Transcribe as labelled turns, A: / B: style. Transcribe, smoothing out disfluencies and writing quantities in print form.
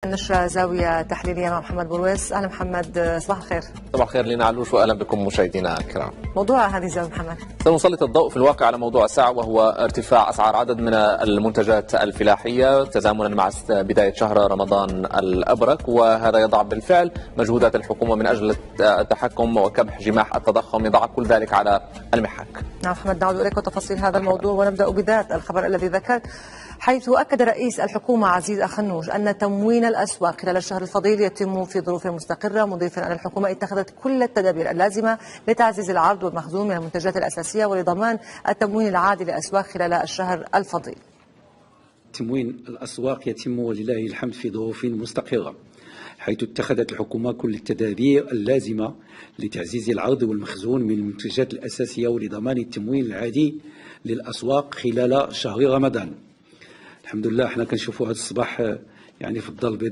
A: نشرة زاوية تحليلية مع محمد برويس. أهلا محمد، صباح الخير.
B: صباح الخير لينا علوش، وأهلا بكم مشاهدينا الكرام.
A: موضوع هذه الزاوية محمد،
B: سنسلط الضوء في الواقع على موضوع الساعة، وهو ارتفاع أسعار عدد من المنتجات الفلاحية تزامنا مع بداية شهر رمضان الأبرك، وهذا يضع بالفعل مجهودات الحكومة من أجل التحكم وكبح جماح التضخم، يضع كل ذلك على المحك.
A: نعم محمد، نعود إليك وتفاصيل هذا الموضوع، ونبدأ بذات الخبر الذي ذكرت، حيث أكد رئيس الحكومة عزيز أخنوش أن تموين الأسواق خلال الشهر الفضيل يتم في ظروف مستقرة، مضيفا أن الحكومة اتخذت كل التدابير اللازمة لتعزيز العرض والمخزون من المنتجات الأساسية ولضمان التموين العادل للأسواق خلال الشهر الفضيل.
C: تموين الأسواق يتم ولله الحمد في ظروف مستقرة، حيث اتخذت الحكومة كل التدابير اللازمة لتعزيز العرض والمخزون من المنتجات الأساسية ولضمان التموين العادي للأسواق خلال شهر رمضان. الحمد لله احنا كنشوفوا هذا الصباح يعني في الظل